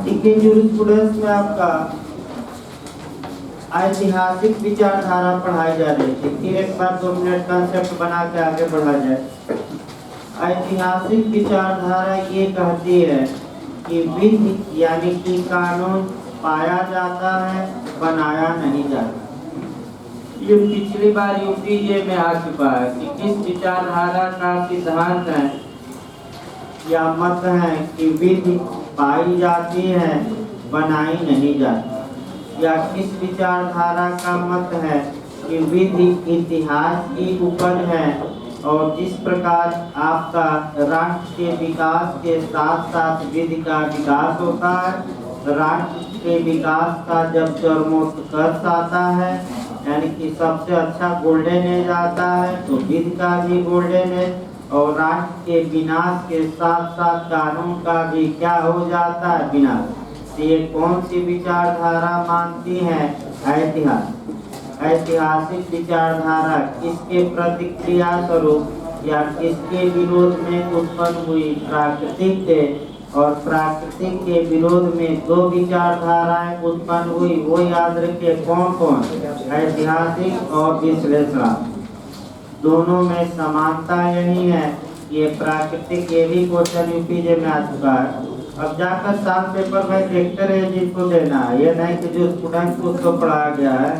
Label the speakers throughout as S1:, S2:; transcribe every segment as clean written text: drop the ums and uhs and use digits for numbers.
S1: देखिए जूरिस्प्रूडेंस में आपका ऐतिहासिक विचारधारा पढ़ाई जा रही है। फिर एक बार 2 मिनट कंसेप्ट बना के आगे बढ़ा जाए। ऐतिहासिक विचारधारा ये कहती है कि विधि यानी कि कानून पाया जाता है, बनाया नहीं जाता। ये पिछली बार यूपीजे में आ चुका है कि किस विचारधारा का सिद्धांत है या मत है कि विधि पाई जाती है, बनाई नहीं जाती, या किस विचारधारा का मत है कि विधि इतिहास की उपज है और जिस प्रकार आपका राष्ट्र के विकास के साथ साथ विधि का विकास होता है, राष्ट्र के विकास का जब चरमोत्कर्ष आता है यानी कि सबसे अच्छा गोल्डन एज आता है तो विधि का भी गोल्डन एज, और राष्ट्र के विनाश के साथ साथ कानून का भी क्या हो जाता है, विनाश। ये कौन सी विचारधारा मानती है? ऐतिहासिक विचारधारा किसके प्रतिक्रिया स्वरूप या किसके विरोध में उत्पन्न हुई? प्राकृतिक के, और प्राकृतिक के विरोध में 2 विचारधाराएं उत्पन्न हुई, वो याद रखिए कौन कौन? ऐतिहासिक और विश्लेषणात्मक। दोनों में समानता यही है। ये प्राकृतिक ये भी क्वेश्चन यूपीजे में आ चुका है। अब जाकर साफ पेपर में देखते रहे जिसको देना है, ये नहीं कि जो स्टूडेंट को उसको पढ़ाया गया है।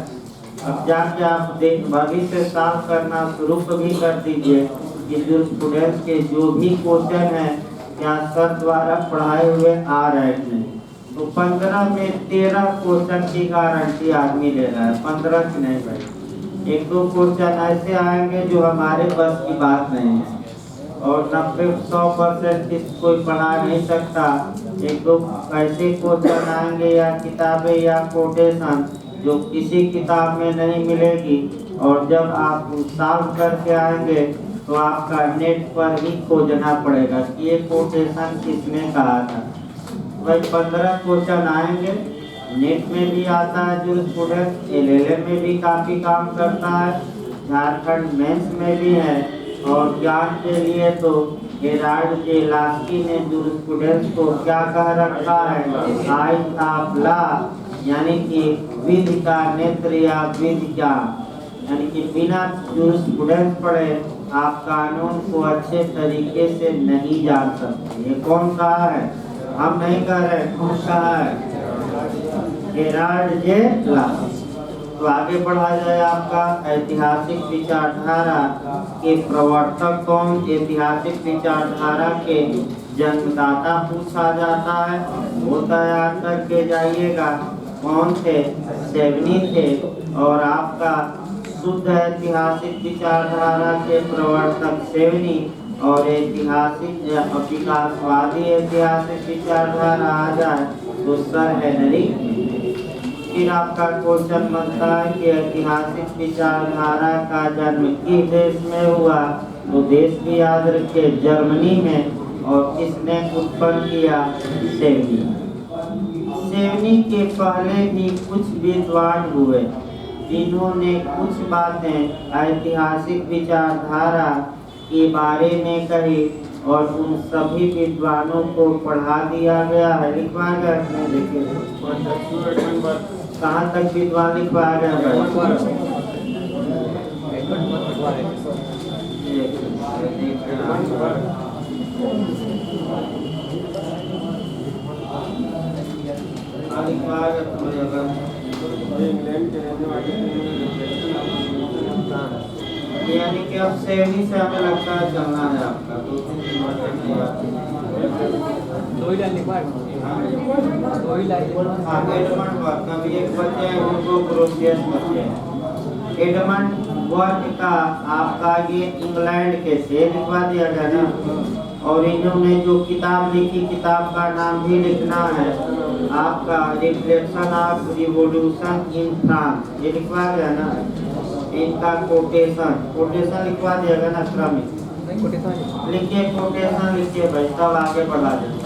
S1: अब जाके आप भविष्य से साफ करना शुरू भी कर दीजिए कि जो स्टूडेंट्स के जो भी क्वेश्चन है या सर द्वारा पढ़ाए हुए आ रहे हैं, तो 15 में 13 क्वेश्चन की गारंटी आदमी ले रहा है, 15 की नहीं भाई। 1-2 क्वेश्चन ऐसे आएंगे जो हमारे बस की बात नहीं है, और 90-100% कोई पढ़ा नहीं सकता। 1-2 ऐसे क्वेश्चन आएंगे या किताबें या कोटेशन जो किसी किताब में नहीं मिलेगी, और जब आप सॉल्व करके आएंगे तो आपका नेट पर ही खोजना पड़ेगा कि ये कोटेशन किसने कहा था। भाई 15 क्वेश्चन आएंगे, नेट में भी आता है जो स्टूडेंट, LLM में भी काफ़ी काम करता है, झारखंड मेंस में भी है, और ज्ञान के लिए तो हेराल्ड जे लास्की ने जो स्टूडेंट्स को क्या कह रखा है, आई ऑफ लॉ, यानी कि विधि का नेत्र या विधि क्या, यानी कि बिना जो स्टूडेंट्स पढ़े आप कानून को अच्छे तरीके से नहीं जान सकते। ये कौन कहा है? हम नहीं कह रहे, कौन कहा है? हेराल्ड जे लास्की। तो आगे बढ़ा जाए। आपका ऐतिहासिक विचारधारा के प्रवर्तक कौन? ऐतिहासिक विचारधारा के जन्मदाता पूछा जाता है, वो तैयार करके जाइएगा। कौन थे? सेवनी थे। और आपका शुद्ध ऐतिहासिक विचारधारा के प्रवर्तक सेवनी, और ऐतिहासिक विकासवादी ऐतिहासिक विचारधारा आ जाए तो सर हेनरी। फिर आपका क्वेश्चन बनता है कि ऐतिहासिक विचारधारा का जन्म किस देश में हुआ? तो देश भी याद रखिए, जर्मनी में। और किसने उत्पन्न किया? सेवनी। सेवनी के पहले भी कुछ विद्वान हुए जिन्होंने कुछ बातें ऐतिहासिक विचारधारा के बारे में कही, और उन सभी विद्वानों को पढ़ा दिया गया है, लिखवाया गया है। देखिए कहाँ तक विद्वान लिखवाया गया है? यानी कि अब सेवनी से हमें लगता है चलना है आपका 2-3 कभी एक बच्चे हैं उनको ग्रोसियस बच्चे हैं। एडमंड वर्क का आपका ये इंग्लैंड के से लिखवा दिया गया ना। और इन्होंने जो किताब लिखी, किताब का नाम भी लिखना है आपका, reflection of revolution in France, ये लिखवा गया ना। इनका कोटेशन लिखवा दिया गया ना क्रमिक। लिखिए कोटेशन लिखिए भाई, तब आगे बढ़ा देंगे।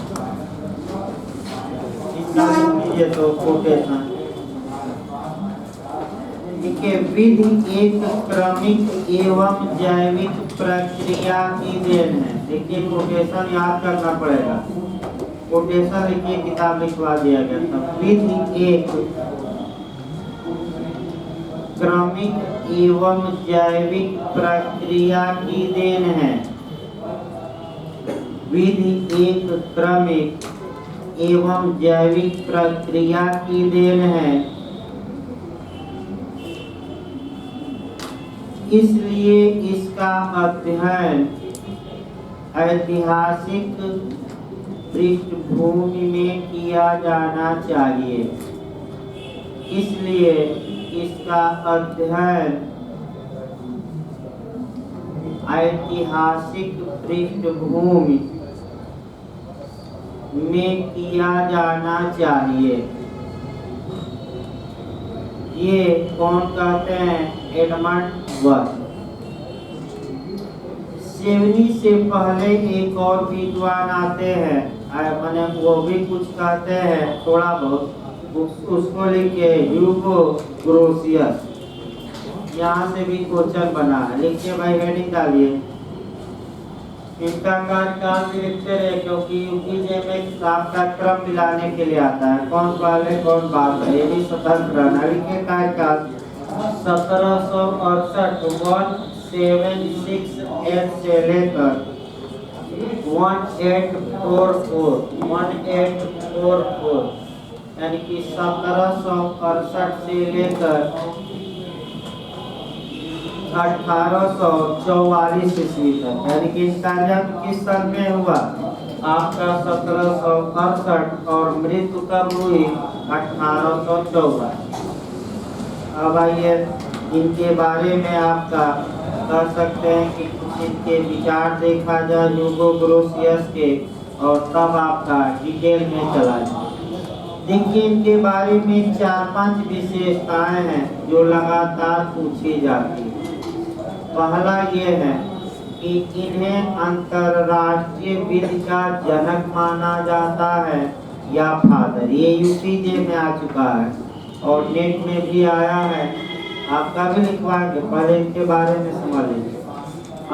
S1: इनका लिखिए तो कोटेशन लिखिए। विधि एक क्रमिक एवं जैविक प्रक्रिया की देन है। देखिए कोटेशन याद करना पड़ेगा। कोटेशन लिखिए, किताब लिखवा दिया गया था। विधि एक क्रमिक एवं जैविक प्रक्रिया की देन है। विधि एक क्रमिक एवं जैविक प्रक्रिया की देन है, इसलिए इसका अध्ययन ऐतिहासिक पृष्ठभूमि में किया जाना चाहिए। इसलिए इसका अध्ययन ऐतिहासिक पृष्ठभूमि में किया जाना चाहिए। ये कौन कहते हैं? Edmund Burke. सेवनी से पहले एक और विद्वान आते हैं, मैंने वो भी कुछ कहते हैं थोड़ा बहुत, उसको लिखिए ह्यूगो ग्रोसियस। यहाँ से भी क्वेश्चन बना है, लिखिए भाई, हेडिंग डालिए। इनका कार्यकाल भी लिखते रहे, क्योंकि यूपीजे में आपका क्रम मिलाने के लिए आता है, कौन पहले कौन बाद है, ये भी सतर्क रहना। लिखिए कार्यकाल 1768 1768 से लेकर 1844 यानी कि 1768 से लेकर 1844 ईस्वी तक, यानी कि इसका जन्म किस साल में हुआ? आपका 1768 और मृत्यु कब हुई? 1854। अब आइए इनके बारे में आपका कह सकते हैं कि कुछ इनके विचार देखा जाए ह्यूगो ग्रोसियस के, और तब आपका डिटेल में चला जाए। देखिए इनके बारे में 4-5 विशेषताएं हैं जो लगातार पूछी जाती है। पहला ये है कि इन्हें अंतरराष्ट्रीय विधि का जनक माना जाता है या फादर। ये यूपीजे में आ चुका है और नेट में भी आया है, आपका भी लिखवाएंगे, पहले इनके बारे में समझ लीजिए।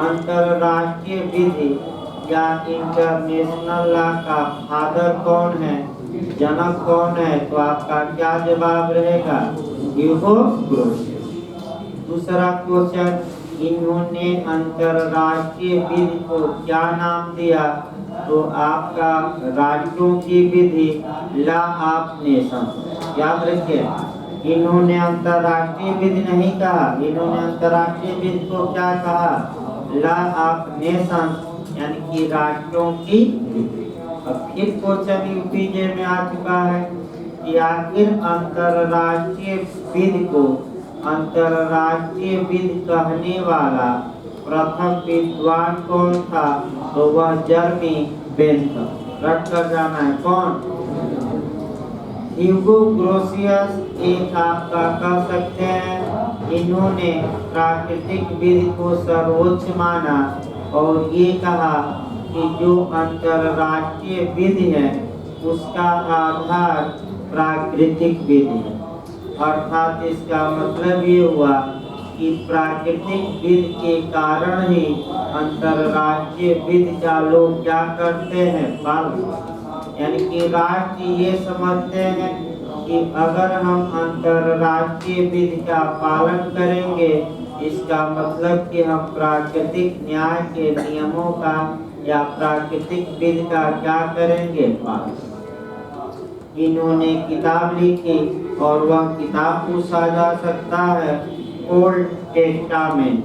S1: अंतरराष्ट्रीय विधि या इंटरनेशनल लॉ का फादर कौन है, जनक कौन है? तो आपका क्या जवाब रहेगा? ह्यूगो ग्रोसियस। दूसरा क्वेश्चन, इन्होंने अंतरराष्ट्रीय विधि को क्या नाम दिया? तो आपका राज्यों की विधि, लॉ ऑफ नेशन। याद रखिए, इन्होंने अंतरराष्ट्रीय विधि नहीं कहा, इन्होंने अंतरराष्ट्रीय विधि को क्या कहा? लॉ ऑफ नेशन, यानी कि राज्यों की विधि। अब फिर क्वेश्चन यूपीजे में आ चुका है कि आखिर अंतरराष्ट्रीय विधि को अंतरराष्ट्रीय विधि कहने वाला प्रथम विद्वान कौन था? तो वह जर्मी बेंथम। रट कर जाना है, कौन? ह्यूगो ग्रोसियस एक आपका कह सकते हैं, इन्होंने प्राकृतिक विधि को सर्वोच्च माना और ये कहा कि जो अंतरराष्ट्रीय विधि है उसका आधार प्राकृतिक विधि है। अर्थात इसका मतलब ये हुआ कि प्राकृतिक विधि के कारण ही अंतरराष्ट्रीय विधि का लोग क्या करते हैं? पालन। यानी कि राष्ट्र ये समझते हैं कि अगर हम अंतरराष्ट्रीय विधि का पालन करेंगे, इसका मतलब कि हम प्राकृतिक न्याय के नियमों का या प्राकृतिक विधि का क्या करेंगे? पालन। इन्होंने किताब लिखी और वह किताब पूछा जा सकता है ओल्ड टेस्टामेंट।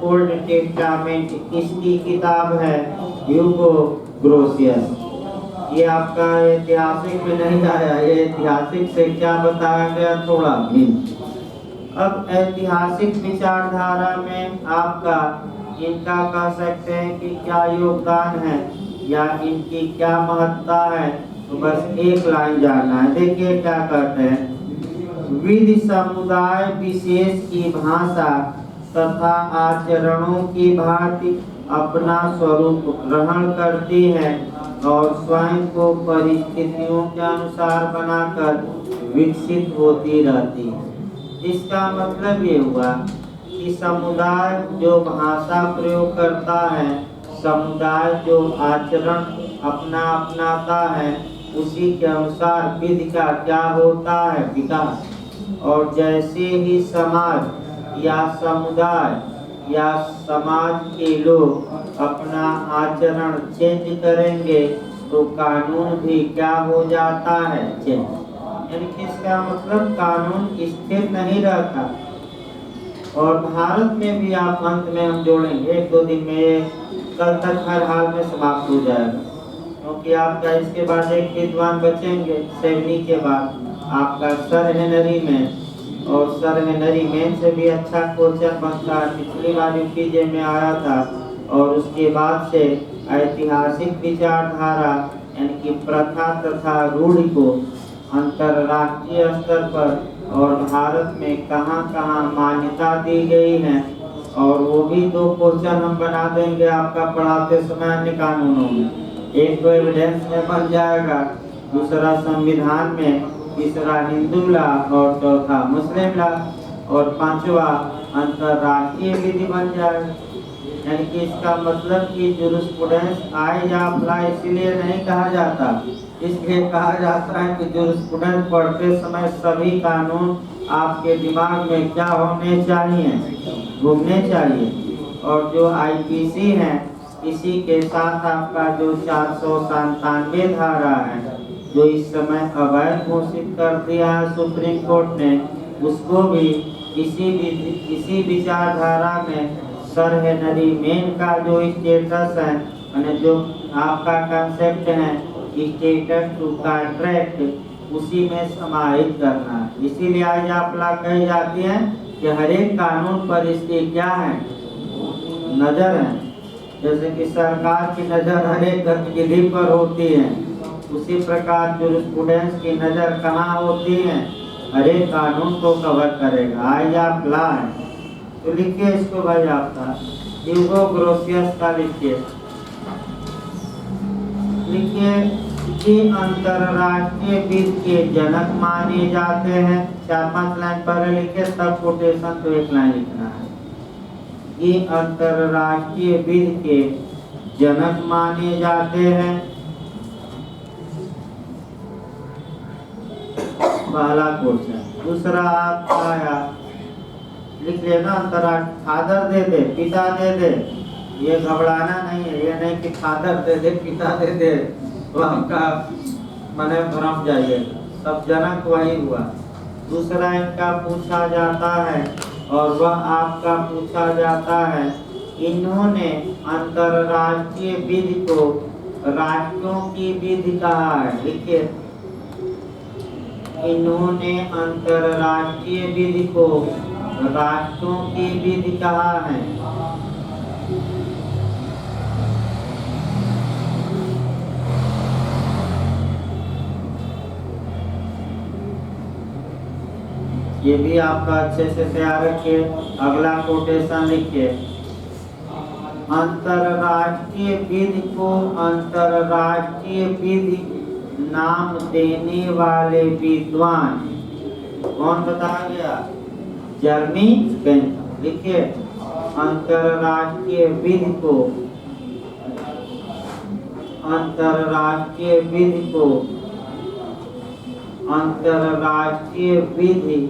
S1: ओल्ड टेस्टामेंट किसकी किताब है? ह्यूगो ग्रोसियस। ये आपका ऐतिहासिक में नहीं आया, ये ऐतिहासिक से क्या बताया गया? थोड़ा भिन्न। अब ऐतिहासिक विचारधारा में आपका इनका कह सकते हैं कि क्या योगदान है या इनकी क्या महत्ता है, तो बस एक लाइन जानना है। देखिए क्या कहते हैं, विधि समुदाय विशेष की भाषा तथा आचरणों की भांति अपना स्वरूप ग्रहण करती है और स्वयं को परिस्थितियों के अनुसार बनाकर विकसित होती रहती है। इसका मतलब ये हुआ कि समुदाय जो भाषा प्रयोग करता है, समुदाय जो आचरण अपना अपनाता है, उसी के अनुसार विधि का क्या होता है, विकास। और जैसे ही समाज या समुदाय या समाज के लोग अपना आचरण चेंज करेंगे तो कानून भी क्या हो जाता है, चेंज। यानी कि इसका मतलब कानून स्थिर नहीं रहता। और भारत में भी आप अंत में हम जोड़ेंगे 1-2 दिन में, ये कल तक हर हाल में समाप्त हो जाएगा, क्योंकि आपका इसके बाद एक विद्वान बचेंगे 7वीं के बाद आपका सर हेनरी में। और सर हेनरी मेन से भी अच्छा क्वेश्चन बनता है, पिछली बार यूपीजे में आया था। और उसके बाद से ऐतिहासिक विचारधारा यानी कि प्रथा तथा रूढ़ि को अंतरराष्ट्रीय स्तर पर और भारत में कहाँ कहाँ मान्यता दी गई है, और वो भी 2 क्वेश्चन हम बना देंगे आपका पढ़ाते समय अन्य कानूनों में। एक तो एविडेंस में बन जाएगा, दूसरा संविधान में, तीसरा हिंदू लॉ और चौथा मुस्लिम लॉ, और 5वां अंतरराष्ट्रीय विधि बन जाएगा। यानी कि इसका मतलब कि जूरिस्प्रूडेंस आई या अप्लाई इसीलिए नहीं कहा जाता, इसलिए कहा जाता है कि जूरिस्प्रूडेंस पढ़ते समय सभी कानून आपके दिमाग में क्या होने चाहिए, घूमने चाहिए। और जो आईपीसी है, इसी के साथ आपका जो 497 धारा है, जो इस समय अवैध घोषित कर दिया है सुप्रीम कोर्ट ने, उसको भी इसी विचारधारा में सर हेनरी मेन का जो स्टेटस है, यानी जो आपका कंसेप्ट है स्टेटस टू कॉन्ट्रैक्ट, उसी में समाहित करना है। इसीलिए आज आप कही जाती है कि हर एक कानून पर इसकी क्या है, नजर है। जैसे कि सरकार की नजर हर एक गतिविधि पर होती है, उसी प्रकार जूरिस्प्रूडेंस की नजर कहाँ होती है, हर एक कानून को कवर करेगा। आज आप ला है तो लिखिए इसको भाई, आपका ह्यूगो ग्रोसियस का लिखिए कि अंतरराष्ट्रीय विधि के जनक माने जाते हैं। 4-5 लाइन पहले लिखे, तब कोटेशन तो 1 लाइन लिखना है। ये अंतरराष्ट्रीय विधि के जनक माने जाते हैं। पहला क्वेश्चन। दूसरा आपका आया, लिख लेना अंतरराष्ट्रीय, फादर दे दे, पिता दे दे, ये घबराना नहीं है, ये नहीं कि फादर दे दे पिता दे दे तो आपका मने भ्रम जाइए, सब जनक वही हुआ। दूसरा इनका पूछा जाता है, और वह आपका पूछा जाता है, इन्होंने अंतरराष्ट्रीय विधि को राष्ट्रों की विधि कहा है। लिखिए, इन्होंने अंतरराष्ट्रीय विधि को राष्ट्रों की विधि कहा है। ये भी आपका अच्छे से तैयार रखिए। अगला कोटेशन लिखिए, अंतरराष्ट्रीय विधि को अंतरराष्ट्रीय विधि नाम देने वाले विद्वान कौन बताया गया, जर्मी बेंथम। लिखिए, अंतरराष्ट्रीय विधि को अंतरराष्ट्रीय विधि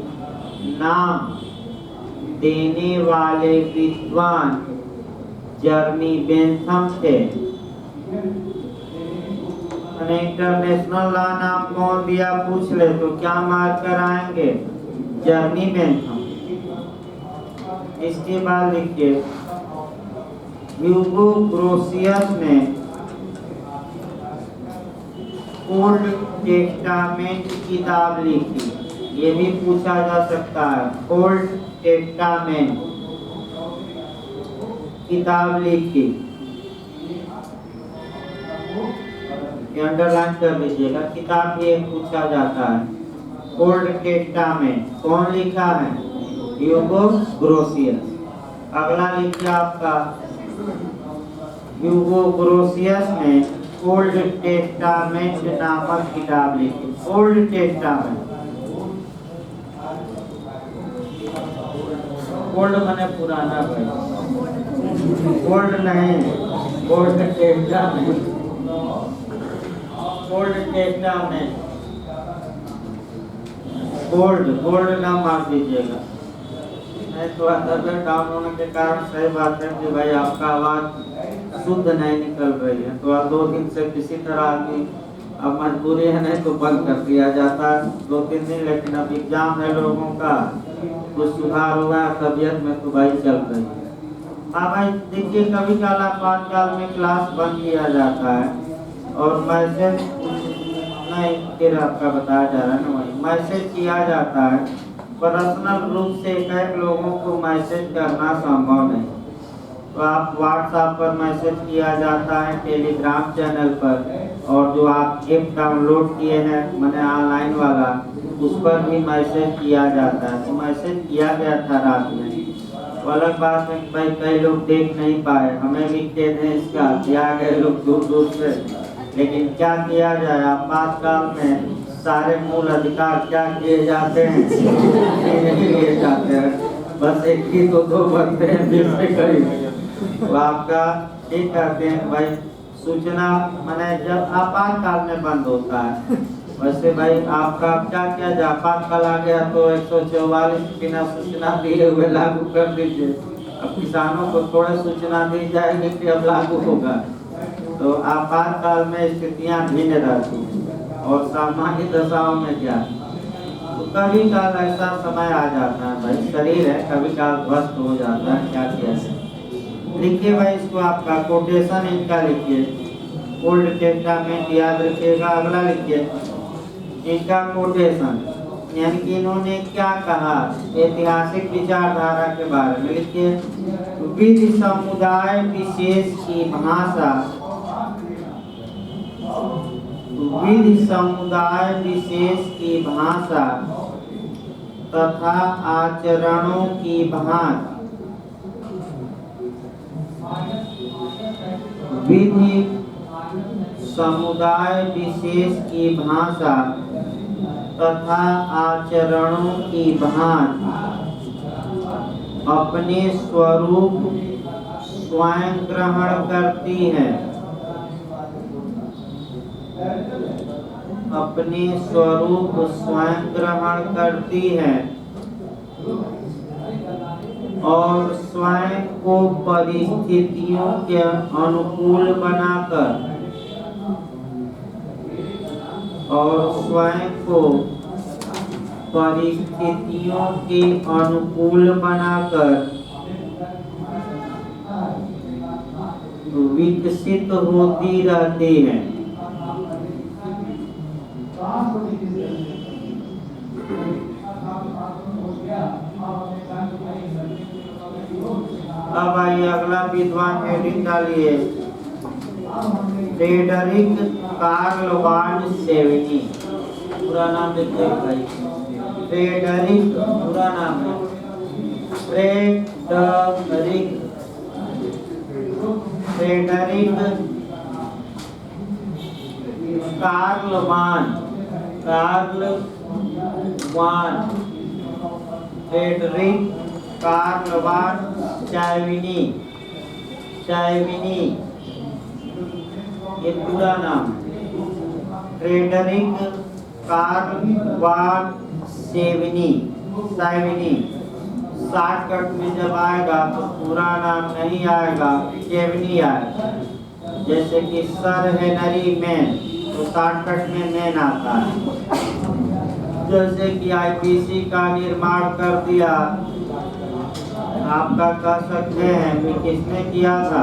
S1: नाम देने वाले विद्वान जर्मी बेंथम थे। इंटरनेशनल लॉ नाम कौन दिया पूछ ले तो क्या मार्क कराएंगे, जर्मी बेंथम। इसके बाद लिखिए, ह्यूगो ग्रोसियस ने ओल्ड टेस्टामेंट किताब लिखी। ये भी पूछा जा सकता है, ओल्ड टेस्टामेंट किताब लिखी, अंडरलाइन कर लीजिएगा, किताब ये पूछा जाता है। ओल्ड टेस्टामेंट कौन लिखा है, ह्यूगो ग्रोसियस। अगला लिखिए आपका, ह्यूगो ग्रोसियस ने ओल्ड टेस्टामेंट नामक किताब लिखी। ओल्ड टेस्टामेंट, ओल्ड माने पुराना भाई, ओल्ड नहीं, ओल्ड टेस्टामेंट। गोल्ड टेस्टा में गोल्ड ना मार दीजिएगा, नहीं तो तबियत डाउन होने के कारण सही बात है कि भाई आपका आवाज़ शुद्ध नहीं निकल रही है, तो 2 दिन से किसी तरह की अब मजबूरी है, नहीं तो बंद कर दिया जाता 2-3 दिन, लेकिन अब एग्जाम है लोगों का, कुछ सुधार हुआ है तबीयत में तो भाई चल रही है। हाँ भाई देखिए, कभी काल आपातकाल में क्लास बंद किया जाता है और मैसेज नहीं, फिर आपका बताया जा रहा है ना, वही मैसेज किया जाता है। पर्सनल रूप से कई लोगों को मैसेज करना संभव नहीं, तो आप व्हाट्सएप पर मैसेज किया जाता है, टेलीग्राम चैनल पर, और जो आप ऐप डाउनलोड किए हैं मैंने ऑनलाइन वाला, उस पर भी मैसेज किया जाता है। तो मैसेज किया गया था रात में, तो अलग बात है भाई कई लोग देख नहीं पाए, हमें भी खेद है इसका, किया गए लोग दूर दूर से, लेकिन क्या किया जाए, आपातकाल में सारे मूल अधिकार क्या किए जाते हैं, नहीं लिए जाते हैं, बस एक ही तो 2 बनते हैं दिल से करीब। तो आपका ठीक करते हैं भाई, सूचना मैंने जब आपातकाल में बंद होता है, वैसे भाई आपका क्या किया जाए, आपातकाल आ गया तो 144 बिना सूचना दिए हुए लागू कर दीजिए। अब किसानों को थोड़ा सूचना दी जाएगी कि अब लागू होगा, तो आपातकाल में स्थितियां भिन्न रहती हैं और सामान्य दशाओं में क्या, तो कभी काल ऐसा समय आ जाता है भाई, शरीर है कभी काल ध्वस्त हो जाता है, क्या किया जाए। लिखिए भाई इसको, आपका कोटेशन इनका लिखिए, ओल्ड टेस्टामेंट याद रखिएगा। अगला लिखिए इनका कोटेशन, यानी कि इन्होंने क्या कहा ऐतिहासिक विचारधारा के बारे में। लिखिए विधि समुदाय विशेष की भाषा, विधि समुदाय विशेष की भाषा तथा आचरणों की भांति, विधि समुदाय विशेष की भाषा तथा आचरणों की भांति अपने स्वरूप स्वयं ग्रहण करती है, अपने स्वरूप स्वयं ग्रहण करती है और स्वयं को परिस्थितियों के अनुकूल बनाकर, और स्वयं को परिस्थितियों के अनुकूल बनाकर विकसित होती रहती है। अब आइए अगला विद्वान हेडिंग डालिए, फ्रेडरिक कार्ल वान सेविनी। पूरा नाम लिखिए भाई, फ्रेडरिक पूरा नाम है फ्रेडरिक कार्ल वान फ्रेडरिक कार्ल वान सेविनी, ये पूरा नाम फ्रेडरिक कार्ल वान सेविनी। शॉर्टकट में जब आएगा तो पूरा नाम नहीं आएगा, सेविनी आएगा। जैसे कि सर हेनरी मैन, तो शॉर्टकट में मैन आता है। जैसे कि आईपीसी का निर्माण कर दिया, आपका कह सकते हैं कि किसने किया था,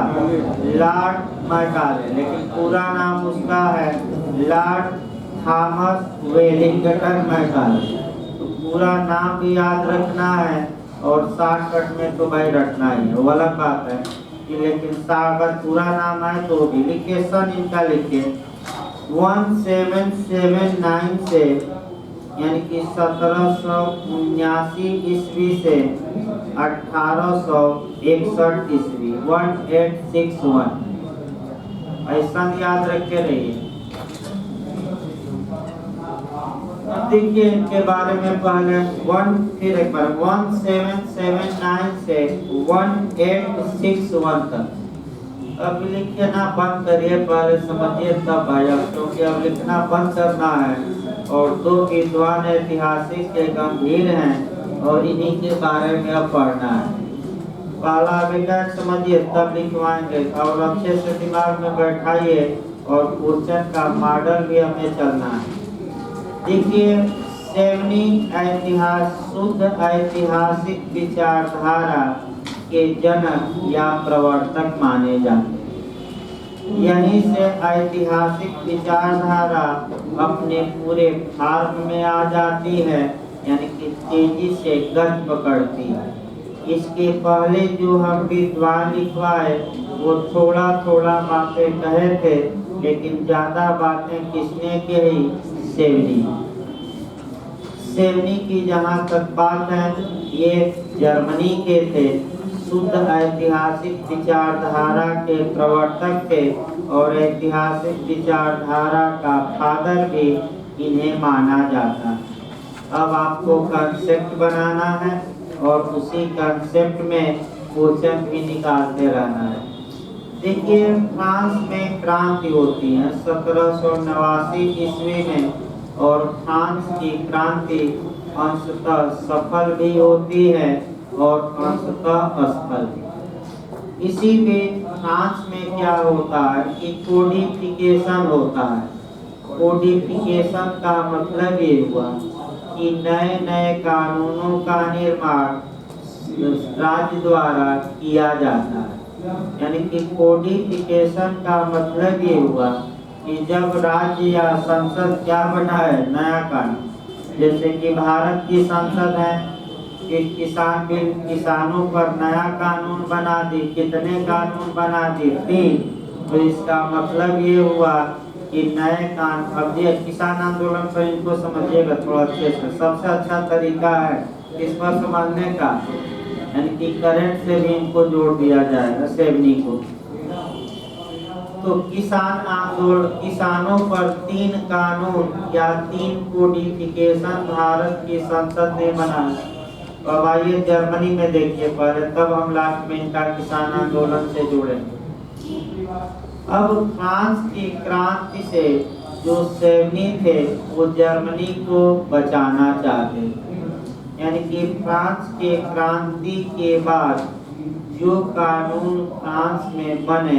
S1: लॉर्ड मैकाले, लेकिन पूरा नाम उसका है लॉर्ड थॉमस वेलिंगटन मैकाले। तो पूरा नाम भी याद रखना है और शॉर्टकट में तो भाई रखना ही है, वो अलग बात है कि, लेकिन अगर पूरा नाम आए तो भी लिखिए। सन इनका लिखिए 1779 से, यानी कि 1779 ईस्वी से 1861 ईस्वी, 1861, ऐसा याद रखे रहिए। देखिए इनके बारे में पहले फिर एक बार 1779 से 1861 तक अब लिखना बंद करिए, पहले समझिए तब आया, क्योंकि अब लिखना बंद करना है। और दो विद्वान ऐतिहासिक के गंभीर हैं और इन्हीं के बारे में अब पढ़ना है। पहला विकल्प समझिए तब लिखवाएंगे, और अच्छे से दिमाग में बैठाइए और क्वेश्चन का मॉडल भी हमें चलना है। देखिए, सेवनी शुद्ध ऐतिहासिक विचारधारा के जनक या प्रवर्तक माने जाते हैं। यहीं से ऐतिहासिक विचारधारा अपने पूरे फॉर्म में आ जाती है, यानी कि तेजी से गति पकड़ती है। इसके पहले जो हम विद्वान लिखवाए वो थोड़ा थोड़ा बातें कहे थे, लेकिन ज्यादा बातें किसने कही? सेवनी। सेवनी की जहाँ तक बात है, ये जर्मनी के थे, शुद्ध ऐतिहासिक विचारधारा के प्रवर्तक थे और ऐतिहासिक विचारधारा का फादर भी इन्हें माना जाता है। अब आपको कंसेप्ट बनाना है और उसी कंसेप्ट में क्वेश्चन भी निकालते रहना है। देखिए, फ्रांस में क्रांति होती है 1789 ईस्वी में, और फ्रांस की क्रांति अंशतः सफल भी होती है और अंशतः असफल भी। इसी में फ्रांस में क्या होता है कि कोडिफिकेशन होता है। कोडिफिकेशन का मतलब ये हुआ कि नए नए कानूनों का निर्माण राज्य द्वारा किया जाता है। यानी कि कोडिफिकेशन का मतलब ये हुआ कि जब राज्य या संसद क्या बनाए नया कानून, जैसे कि भारत की संसद है कि किसान बिल, किसानों पर नया कानून बना दी। कितने कानून बना दी? 3। तो इसका मतलब ये हुआ कि नए कानून। अब ये किसान आंदोलन पर इनको समझिएगा थोड़ा अच्छे से। सबसे अच्छा तरीका है इस पर समझने का, यानी कि करंट से भी इनको जोड़ दिया जाएगा सेवनी को। तो किसान आंदोलन, किसानों पर 3 कानून या 3 कोडिफिकेशन भारत की संसद ने बनाया। अब आइए जर्मनी में देखिए पहले, तब हम लास्ट में इनका किसान आंदोलन से जोड़ेंगे। अब फ्रांस की क्रांति से जो सेवनी थे वो जर्मनी को बचाना चाहते, यानी कि फ्रांस के क्रांति के बाद जो कानून फ्रांस में बने,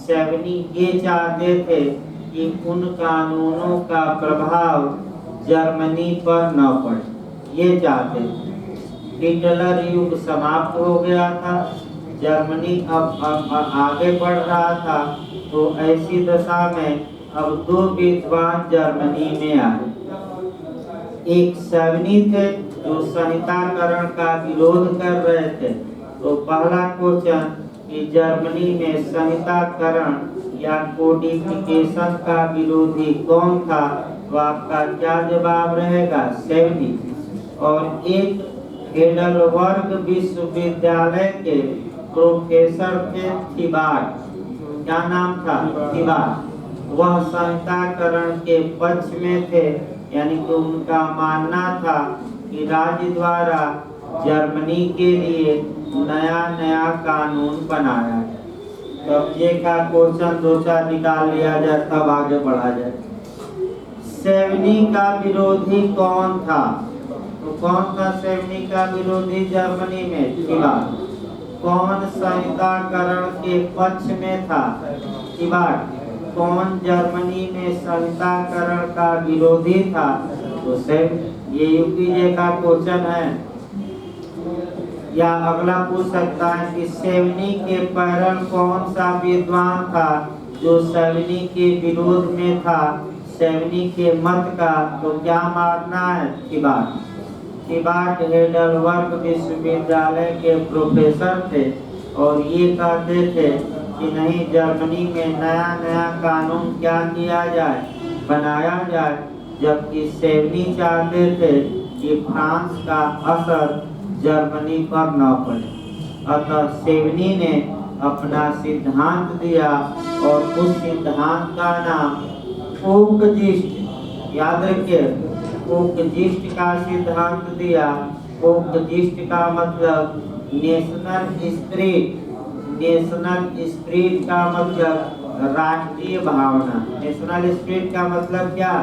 S1: सेवनी ये चाहते थे कि उन कानूनों का प्रभाव जर्मनी पर न पड़े। ये चाहते थे। हिटलर युग समाप्त हो गया था, जर्मनी अब आगे बढ़ रहा था। तो ऐसी दशा में अब 2 विद्वान जर्मनी में आए। एक सेवनी थे जो संहिताकरण का विरोध कर रहे थे। तो पहला क्वेश्चन कि जर्मनी में संहिताकरण या कोडिफिकेशन का विरोधी कौन था, तो आपका क्या जवाब रहेगा? सेवनी। और एक हेडलबर्ग विश्वविद्यालय के प्रोफेसर थे थिबाट। क्या नाम था? थिबाट। वह संहिताकरण के पक्ष में थे, यानी कि उनका मानना था कि राज्य द्वारा जर्मनी के लिए नया नया कानून बनाया। कब्जे का क्वेश्चन 2-4 निकाल लिया जाए तब आगे बढ़ा जाए। सेवनी का विरोधी कौन था? तो कौन था सेवनी का विरोधी जर्मनी में? थिबाट। कौन संहिताकरण के पक्ष में था? थिबाट। कौन जर्मनी में संहिताकरण का विरोधी था? तो सेवनी। ये यूपीजे का क्वेश्चन है। या अगला पूछ सकता है कि सेवनी के पैरल कौन सा विद्वान था जो सेवनी के विरोध में था, सेवनी के मत का? तो क्या मानना है? थिबाट। थिबाट हेडलबर्ग विश्वविद्यालय के प्रोफेसर थे और ये कहते थे कि नहीं, जर्मनी में नया नया कानून क्या किया जाए? बनाया जाए। जबकि सेवनी चाहते थे कि फ्रांस का असर जर्मनी पर न पड़े। अतः सेवनी ने अपना सिद्धांत दिया और उस सिद्धांत का नाम ओकजिस्ट, याद रखिए, ओकजिस्ट का सिद्धांत दिया। ओकजिस्ट का मतलब नेशनल स्पिरिट, नेशनल स्पिरिट का मतलब राष्ट्रीय भावना। नेशनल स्पिरिट का मतलब क्या?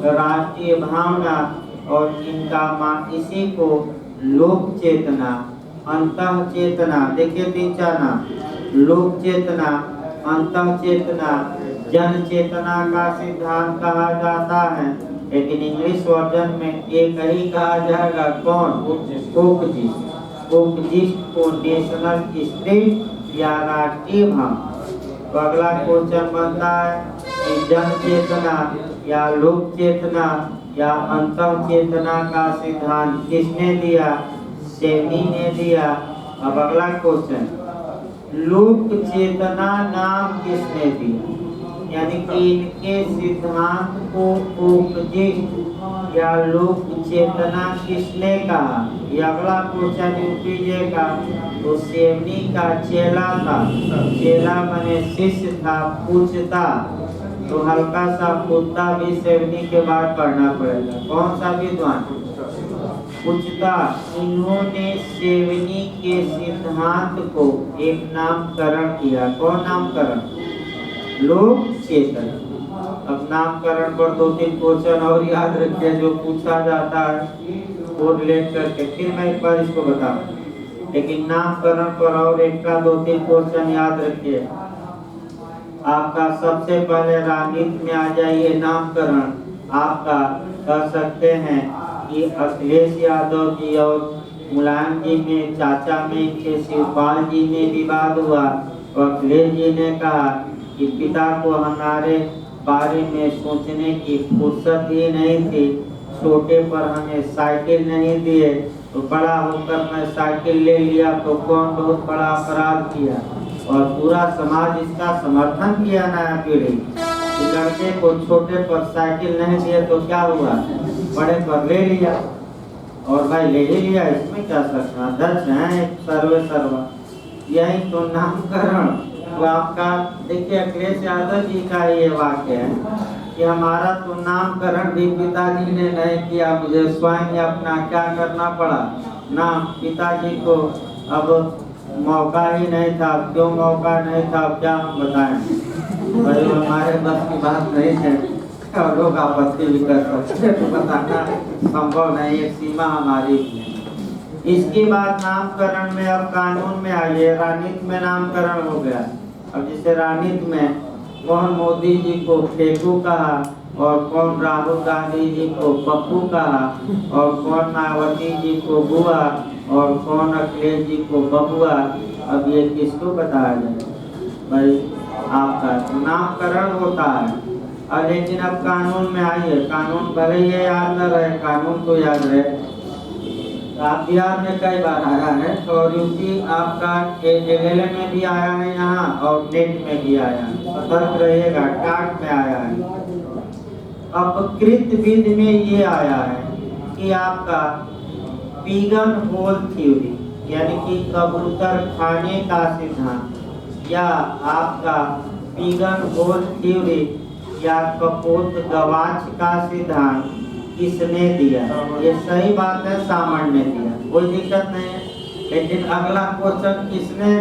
S1: राष्ट्रीय भावना। और इनका इसी को लोक चेतना, अंतः चेतना, देखिए 3-4 नाम, लोक चेतना, अंतः चेतना, जन चेतना का सिद्धांत कहा जाता है। लेकिन इंग्लिश वर्जन में एक ही कहा जाएगा, कौन? उपजिस्ट। उपजिस्ट को नेशनल स्पिरिट या राष्ट्रीय भावना। तो अगला क्वेश्चन बनता है कि जन चेतना या लोक चेतना या अंतः चेतना का सिद्धांत किसने दिया? सेनी ने दिया। अब अगला क्वेश्चन, लोक चेतना नाम किसने दिया? यानी कि इनके सिद्धांत को उपजिस्ट या लोक चेतना किसने कहा? ये अगला क्वेश्चन यूपीजे का। तो सेवनी का चेला था, चेला माने शिष्य था, पूछता। तो हल्का सा कुत्ता भी सेवनी के बाद पढ़ना पड़ेगा। कौन सा विद्वान? पूछता। इन्होंने सेवनी के सिद्धांत को एक नामकरण किया। कौन नामकरण? लोक चेतन। अब नामकरण पर 2-3 क्वेश्चन और याद रखिए जो पूछा जाता है वो रिलेट करके, फिर मैं एक बार इसको बता। लेकिन नामकरण पर और एक का 2-3 क्वेश्चन याद रखिए। आपका सबसे पहले राजनीति में आ जाइए नामकरण। आपका कह सकते हैं कि अखिलेश यादव जी और मुलायम जी में, चाचा में के शिवपाल जी में विवाद हुआ। और अखिलेश जी ने कहा कि पिता को हमारे बारे में सोचने की फुर्सत ही नहीं थी, छोटे पर हमें साइकिल नहीं दिए, तो बड़ा होकर मैं साइकिल ले लिया तो कौन बहुत बड़ा अपराध किया। और पूरा समाज इसका समर्थन किया। नया पीढ़ी लड़के को छोटे पर साइकिल नहीं दिए तो क्या हुआ? बड़े पर ले लिया। और भाई ले ही लिया, इसमें क्या सकता? अध्यक्ष है सर्वे सर्वा। यही तो नामकरण। तो आपका देखिए अखिलेश यादव जी का ये वाक्य है कि हमारा तो नामकरण भी पिताजी ने नहीं किया, मुझे स्वयं अपना क्या करना पड़ा नाम। पिताजी को अब मौका ही नहीं था। क्यों मौका नहीं था? क्या हम बताएं? भाई हमारे बस की बात नहीं है और लोग आपत्ति भी कर सकते हैं, तो बताना संभव नहीं, एक सीमा हमारी है। इसके बाद नामकरण में अब कानून में आइए। राजनीति में नामकरण हो गया। अब जैसे राजनीति में कौन मोदी जी को फेंकू कहा, और कौन राहुल गांधी जी को पप्पू कहा, और कौन मायावती जी को बुआ, और कौन अखिलेश जी को बबुआ। अब ये किसको बताया जाए? भाई आपका नामकरण होता है। और लेकिन अब कानून में आइए। कानून भले ही याद न रहे, कानून तो याद रहे। आप बिहार में कई बार आया है और यूपी आपका एलएलए में भी आया है यहाँ, और नेट में भी आया है। सतर्क रहिएगा, टाट में आया है। अपकृत विधि में ये आया है कि आपका पिगन होल थ्योरी, यानी कि कबूतर खाने का सिद्धांत, या आपका पिगन होल थ्योरी या कपोत गवाच का सिद्धांत किसने दिया? ये सही बात है, सामान्य ने दिया, कोई दिक्कत नहीं है। लेकिन अगला क्वेश्चन, किसने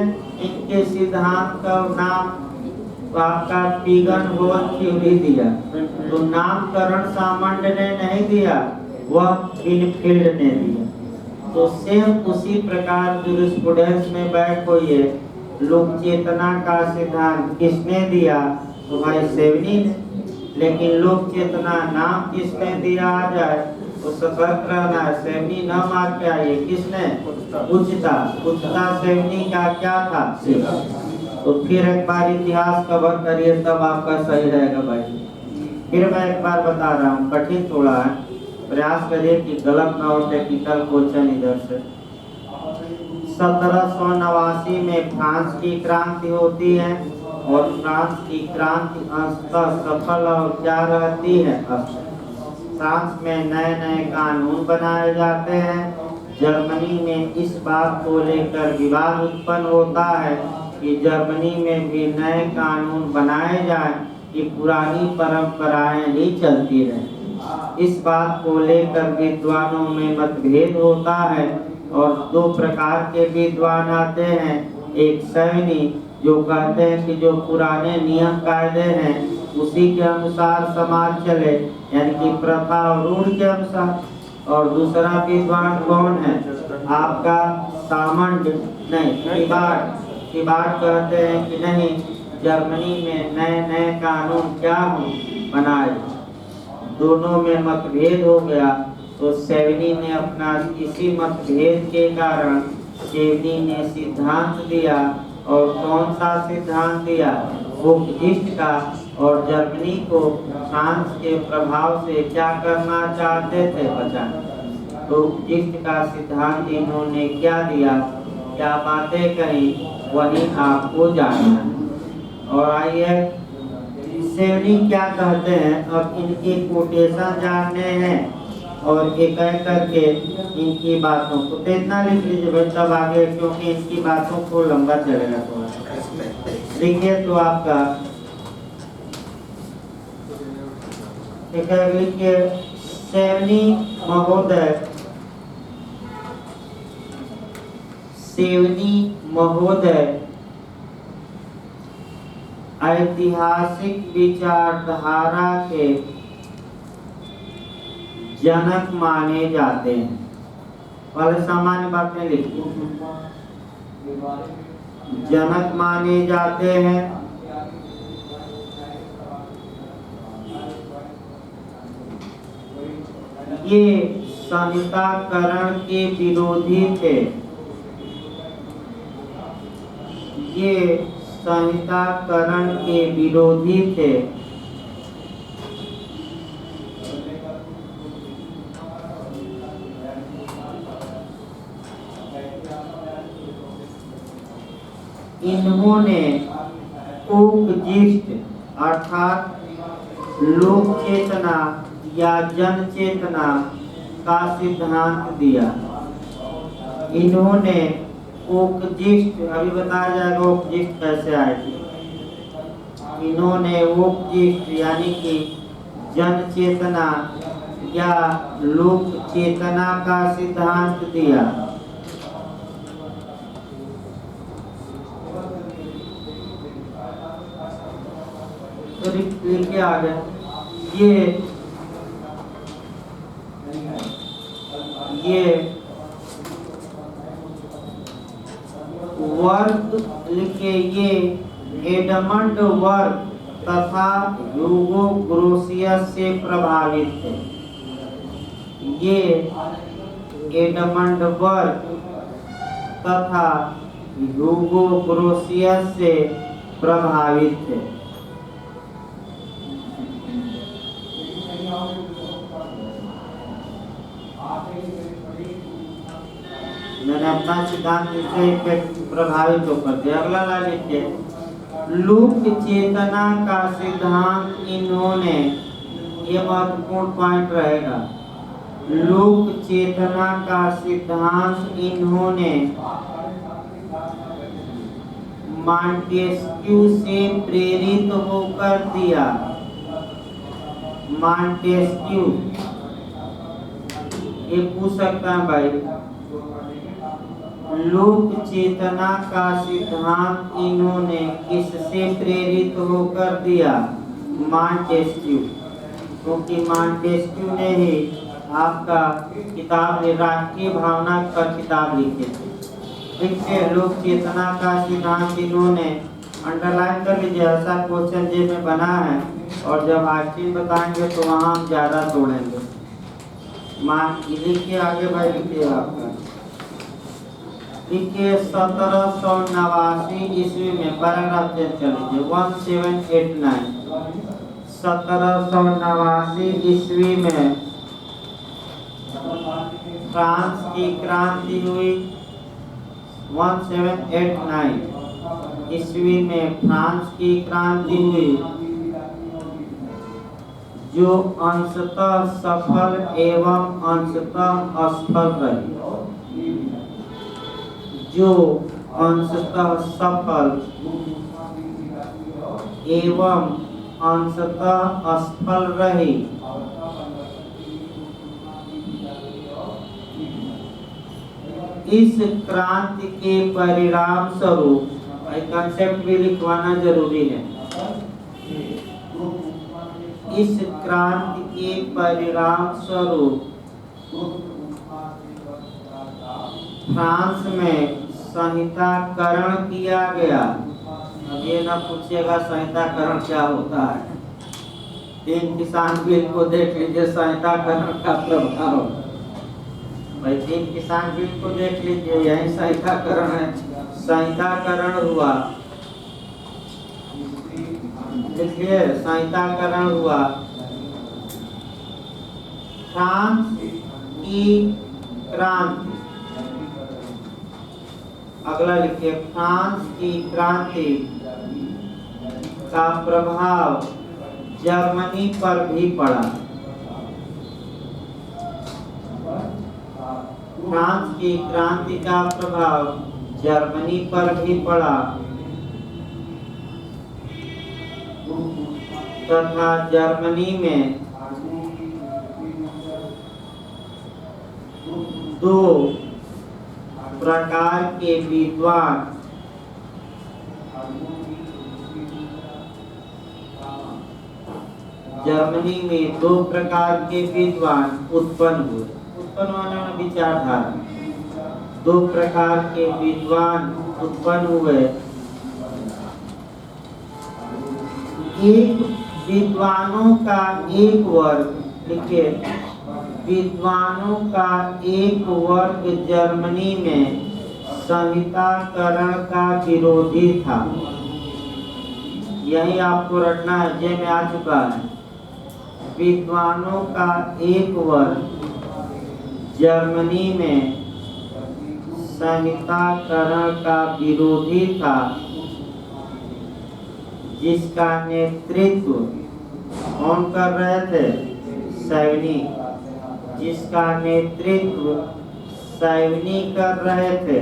S1: इनके सिद्धांत का नाम आपका पिगन होल थ्योरी दिया? तो नामकरण सामान्य ने नहीं दिया, वह ग्रीनफील्ड ने दिया। तो सेम उसी प्रकार जूरिस्प्रूडेंस में बैठ होइए। लोक चेतना का सिद्धांत किसने दिया? तो भाई सेवनी ने। लेकिन लोक चेतना नाम किसने दिया आ जाए तो सतर्क रहना है। सेवनी न मार के आइए। किसने? उच्चता सेवनी का क्या था? तो फिर एक बार इतिहास कवर करिए, तब आपका सही रहेगा भाई। फिर मैं एक बार बता रहा हूँ, कठिन थोड़ा है, प्रयास करिए कि गलत ना हो। टेक्निकल क्वेश्चन इधर से। 1789 में फ्रांस की क्रांति होती है, और फ्रांस की क्रांति अंततः सफल और क्या रहती है? फ्रांस में नए नए कानून बनाए जाते हैं। जर्मनी में इस बात को लेकर विवाद उत्पन्न होता है कि जर्मनी में भी नए कानून बनाए जाएं कि पुरानी परंपराएं ही चलती रहें। इस बात को लेकर विद्वानों में मतभेद होता है, और 2 प्रकार के विद्वान आते हैं। एक सैनी जो कहते हैं कि जो पुराने नियम कायदे हैं उसी के अनुसार समाज चले, यानी कि प्रथा और रूढ़ के अनुसार। और दूसरा विद्वान कौन है? आपका सामंड नहीं, किबाड़ कहते हैं कि नहीं, जर्मनी में नए नए कानून क्या बनाए, दोनों में मतभेद हो गया। तो सेवनी ने अपना इसी मतभेद के कारण सेवनी ने सिद्धांत दिया। और कौन सा सिद्धांत दिया? उपदिष्ट का। और जर्मनी को फ्रांस के प्रभाव से क्या करना चाहते थे बचाना, तो उपदिष्ट का सिद्धांत इन्होंने क्या दिया, क्या बातें कही, वही आपको जानना है। और आइए सेवनी क्या कहते हैं, अब इनकी कोटेशन जानने हैं और एक एक करके इनकी बातों को, तो इतना लिख लीजिए भाई तब आगे, क्योंकि इनकी बातों को लंबा चलेगा थोड़ा। लिखिए तो आपका लिखिए, सेवनी महोदय ऐतिहासिक विचारधारा के जनक माने जाते हैं। पहले सामान्य बातें लिखिए, जनक माने जाते हैं। ये संहिताकरण के विरोधी थे। ये संहिताकरण के विरोधी थे। इन्होंने उपदिष्ट अर्थात लोक चेतना या जन चेतना का सिद्धांत दिया। इन्होंने उपदिष्ट, अभी बताया जाएगा उपदिष्ट कैसे आएगी। इन्होंने उपदिष्ट यानी कि जन चेतना या लोक चेतना का सिद्धांत दिया। तो लिखिए आगे, ये वर्ग लिखिए, ये एडमंड वर्ग तथा ह्यूगो ग्रोसियस से प्रभावित थे। ये एडमंड वर्ग तथा ह्यूगो ग्रोसियस से प्रभावित थे। मैंने अपना सिद्धांत से प्रभावित होकर दिया। अगला लाइन लिखिए, लोक चेतना का सिद्धांत इन्होंने, ये महत्वपूर्ण पॉइंट रहेगा, लोक चेतना का सिद्धांत इन्होंने मॉन्टेस्क्यू से प्रेरित होकर दिया। मॉन्टेस्क्यू, ये पूछ सकता है भाई, लोक चेतना का सिद्धांत इन्होंने किससे प्रेरित होकर दिया? मॉन्टेस्क्यू, क्योंकि मॉन्टेस्क्यू ने ही आपका किताब राष्ट्रीय भावना पर किताब लिखी थी। देखिए, लोक चेतना का सिद्धांत इन्होंने, अंडरलाइन कर लीजिए, ऐसा क्वेश्चन जे में बना है और जब आखिर बताएंगे तो वहाँ हम ज़्यादा तोड़ेंगे। लिखिए आगे भाई, लिखिए आपका, लिखिए 1789 ईस्वी में, पैराग्राफ चेंज कर लीजिए, 1789, 1789 ईस्वी में फ्रांस की क्रांति हुई। 1789 ईस्वी में फ्रांस की क्रांति हुई, जो अंशतः सफल एवं अंशतः असफल रही। जो अंशतः सफल एवं अंशतः असफल रही। इस क्रांति के परिणाम स्वरूप, कंसेप्ट भी लिखवाना जरूरी है। इस क्रांति के परिणाम स्वरूप फ्रांस में संहिताकरण किया गया। अब ये ना पूछिएगा संहिताकरण क्या होता है। 3 किसान बिल को देख लीजिए, संहिताकरण का प्रभाव। भाई 3 किसान बिल को देख लीजिए, यही संहिताकरण है। संहिताकरण हुआ, देखिए संहिताकरण हुआ। फ्रांस की क्रांति, अगला लिखिए, फ्रांस की क्रांति का प्रभाव जर्मनी पर भी पड़ा। फ्रांस की क्रांति का प्रभाव जर्मनी पर भी पड़ा तथा जर्मनी में 2 प्रकार के विद्वान जर्मनी में 2 प्रकार के विद्वान उत्पन्न हुए। उत्पन्न होने में विचारधारा, 2 प्रकार के विद्वान उत्पन्न हुए। एक विद्वानों का एक वर्ग, लिखिए, विद्वानों का एक वर्ग जर्मनी में संहिताकरण का विरोधी था। यही आपको रटना है, जे में आ चुका है। विद्वानों का एक वर्ग जर्मनी में संहिताकरण का विरोधी था, जिसका नेतृत्व कौन कर रहे थे? सैनिक। जिसका नेतृत्व सैनिक कर रहे थे।